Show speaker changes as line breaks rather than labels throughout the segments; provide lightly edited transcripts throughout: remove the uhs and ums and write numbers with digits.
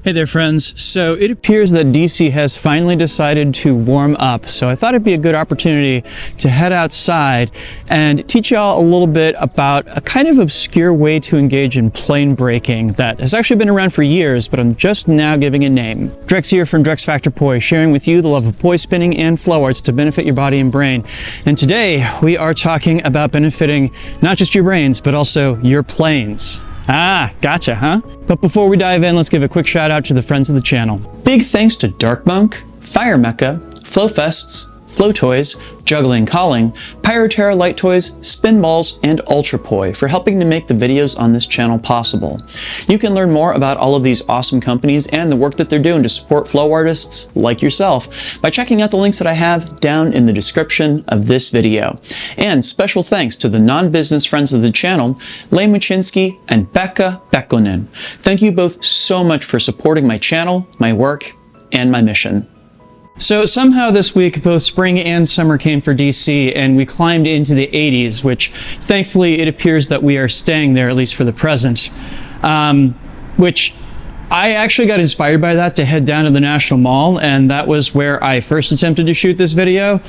Hey there friends, so it appears that DC has finally decided to warm up, so I thought it'd be a good opportunity to head outside and teach y'all a little bit about a kind of obscure way to engage in plane breaking that has actually been around for years, but I'm just now giving a name. Drex here from Drex Factor Poi, sharing with you the love of poi spinning and flow arts to benefit your body and brain. And today we are talking about benefiting not just your brains, but also your planes. Ah, gotcha, huh? But before we dive in, let's give a quick shout out to the friends of the channel. Big thanks to Dark Monk, Fire Mecca, Flow Fests, Flow Toys, Juggling Calling, Pyroterra Light Toys, Spinballs, and Ultrapoi for helping to make the videos on this channel possible. You can learn more about all of these awesome companies and the work that they're doing to support flow artists like yourself by checking out the links that I have down in the description of this video. And special thanks to the non-business friends of the channel, Lain Mochinsky and Pekha Pekkonen. Thank you both so much for supporting my channel, my work, and my mission. So somehow this week, both spring and summer came for DC, and we climbed into the 80s, which thankfully it appears that we are staying there, at least for the present. Which I actually got inspired by that to head down to the National Mall, and that was where I first attempted to shoot this video.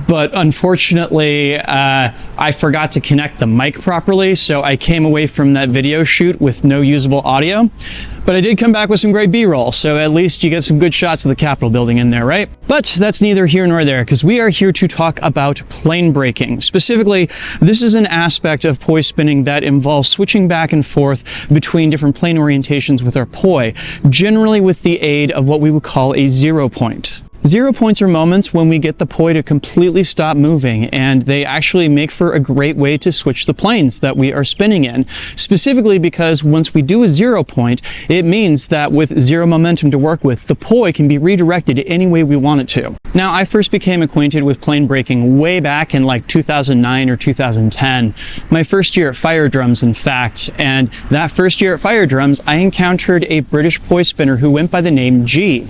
But unfortunately, I forgot to connect the mic properly, so I came away from that video shoot with no usable audio. But I did come back with some great B-roll, so at least you get some good shots of the Capitol building in there, right? But that's neither here nor there, because we are here to talk about plane breaking. Specifically, this is an aspect of poi spinning that involves switching back and forth between different plane orientations with our poi, generally with the aid of what we would call a 0 point. 0 points are moments when we get the poi to completely stop moving, and they actually make for a great way to switch the planes that we are spinning in. Specifically because once we do a 0 point, it means that with zero momentum to work with, the poi can be redirected any way we want it to. Now, I first became acquainted with plane breaking way back in like 2009 or 2010. My first year at Fire Drums, in fact, and that first year at Fire Drums, I encountered a British poi spinner who went by the name G.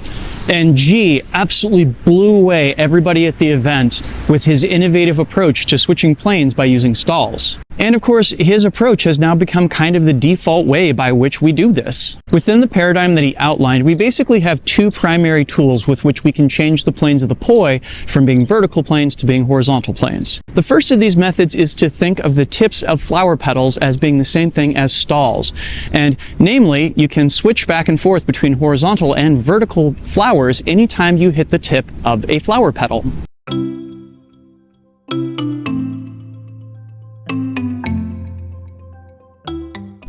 And G absolutely blew away everybody at the event with his innovative approach to switching planes by using stalls. And of course, his approach has now become kind of the default way by which we do this. Within the paradigm that he outlined, we basically have two primary tools with which we can change the planes of the poi from being vertical planes to being horizontal planes. The first of these methods is to think of the tips of flower petals as being the same thing as stalls. And namely, you can switch back and forth between horizontal and vertical flowers anytime you hit the tip of a flower petal.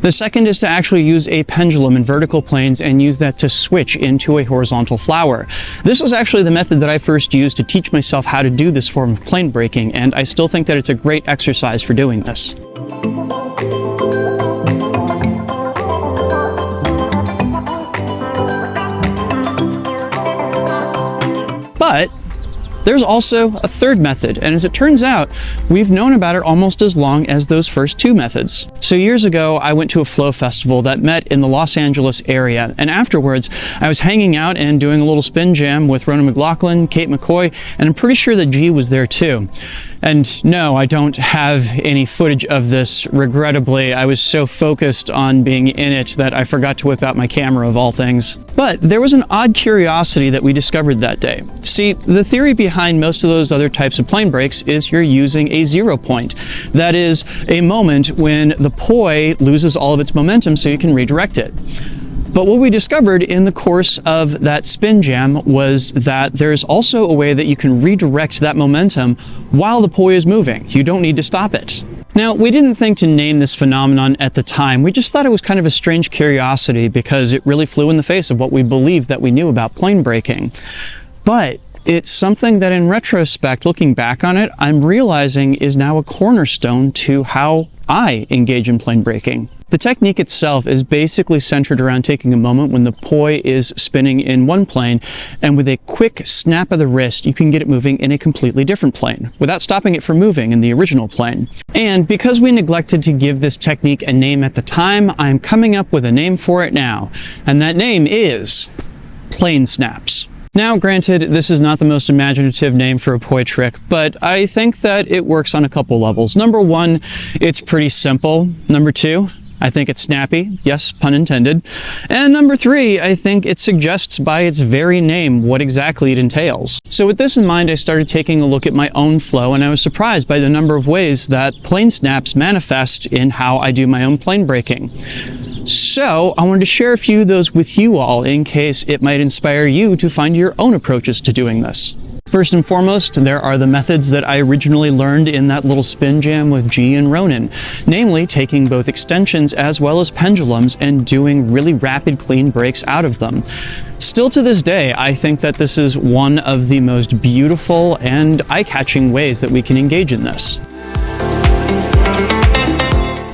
The second is to actually use a pendulum in vertical planes and use that to switch into a horizontal flower. This was actually the method that I first used to teach myself how to do this form of plane breaking, and I still think that it's a great exercise for doing this. But there's also a third method, and as it turns out, we've known about it almost as long as those first two methods. So years ago, I went to a flow festival that met in the Los Angeles area, and afterwards, I was hanging out and doing a little spin jam with Rona McLaughlin, Kate McCoy, and I'm pretty sure that G was there too. And no, I don't have any footage of this, regrettably. I was so focused on being in it that I forgot to whip out my camera of all things. But there was an odd curiosity that we discovered that day. See, the theory behind most of those other types of plane breaks is you're using a 0 point. That is a moment when the poi loses all of its momentum so you can redirect it. But what we discovered in the course of that spin jam was that there's also a way that you can redirect that momentum while the poi is moving. You don't need to stop it. Now, we didn't think to name this phenomenon at the time. We just thought it was kind of a strange curiosity because it really flew in the face of what we believed that we knew about plane breaking. But it's something that in retrospect, looking back on it, I'm realizing is now a cornerstone to how I engage in plane breaking. The technique itself is basically centered around taking a moment when the poi is spinning in one plane, and with a quick snap of the wrist, you can get it moving in a completely different plane, without stopping it from moving in the original plane. And because we neglected to give this technique a name at the time, I'm coming up with a name for it now, and that name is plane snaps. Now, granted, this is not the most imaginative name for a poi trick, but I think that it works on a couple levels. Number one, it's pretty simple. Number two, I think it's snappy, yes, pun intended. And number 3, I think it suggests by its very name what exactly it entails. So with this in mind, I started taking a look at my own flow, and I was surprised by the number of ways that plane snaps manifest in how I do my own plane breaking. So I wanted to share a few of those with you all in case it might inspire you to find your own approaches to doing this. First and foremost, there are the methods that I originally learned in that little spin jam with G and Ronan, namely taking both extensions as well as pendulums and doing really rapid clean breaks out of them. Still to this day, I think that this is one of the most beautiful and eye-catching ways that we can engage in this.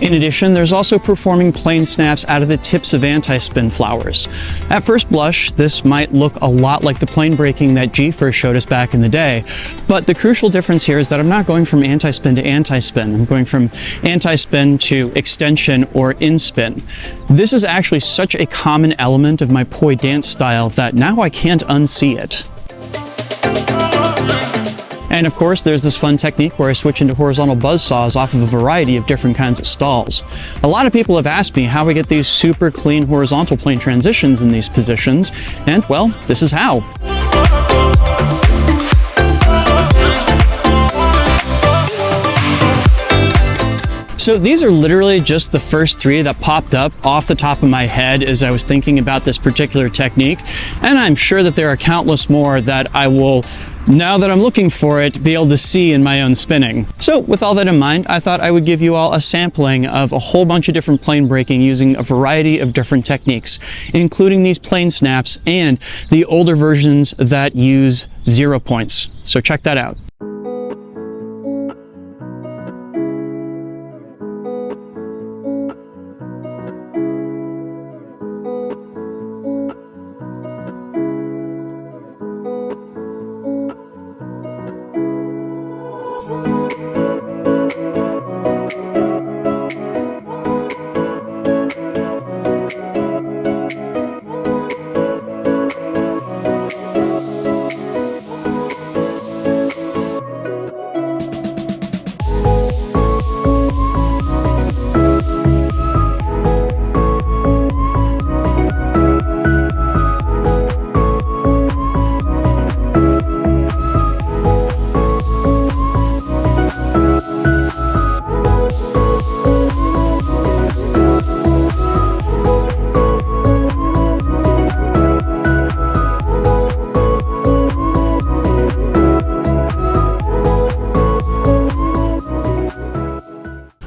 In addition, there's also performing plane snaps out of the tips of anti-spin flowers. At first blush, this might look a lot like the plane breaking that G first showed us back in the day, but the crucial difference here is that I'm not going from anti-spin to anti-spin. I'm going from anti-spin to extension or in-spin. This is actually such a common element of my poi dance style that now I can't unsee it. And of course, there's this fun technique where I switch into horizontal buzzsaws off of a variety of different kinds of stalls. A lot of people have asked me how I get these super clean horizontal plane transitions in these positions, and well, this is how. So these are literally just the first 3 that popped up off the top of my head as I was thinking about this particular technique, and I'm sure that there are countless more that I will, now that I'm looking for it, be able to see in my own spinning. So with all that in mind, I thought I would give you all a sampling of a whole bunch of different plane breaking using a variety of different techniques, including these plane snaps and the older versions that use 0 points. So check that out.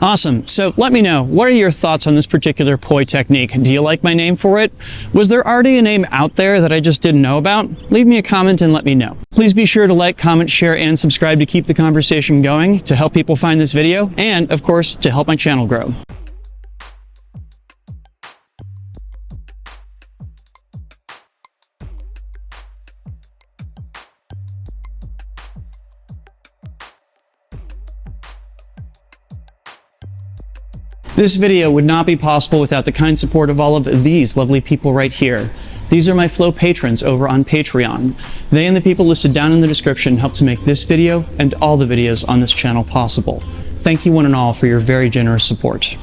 Awesome. So let me know, what are your thoughts on this particular poi technique? Do you like my name for it? Was there already a name out there that I just didn't know about? Leave me a comment and let me know. Please be sure to like, comment, share, and subscribe to keep the conversation going, to help people find this video, and of course, to help my channel grow. This video would not be possible without the kind support of all of these lovely people right here. These are my Flow patrons over on Patreon. They and the people listed down in the description help to make this video and all the videos on this channel possible. Thank you one and all for your very generous support.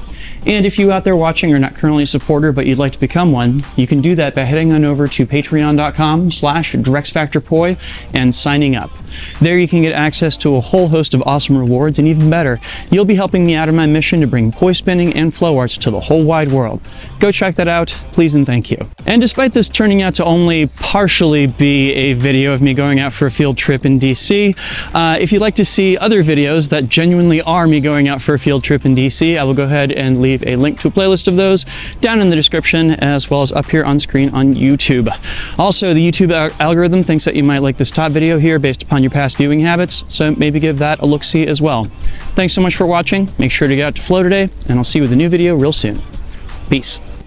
And if you out there watching are not currently a supporter but you'd like to become one, you can do that by heading on over to patreon.com/DrexFactorPoi and signing up. There you can get access to a whole host of awesome rewards, and even better, you'll be helping me out in my mission to bring poi spinning and flow arts to the whole wide world. Go check that out, please and thank you. And despite this turning out to only partially be a video of me going out for a field trip in DC, if you'd like to see other videos that genuinely are me going out for a field trip in DC, I will go ahead and leave a link to a playlist of those down in the description, as well as up here on screen on YouTube. Also, the YouTube algorithm thinks that you might like this top video here based upon your past viewing habits, so maybe give that a look-see as well. Thanks so much for watching. Make sure to get out to flow today, and I'll see you with a new video real soon. Peace.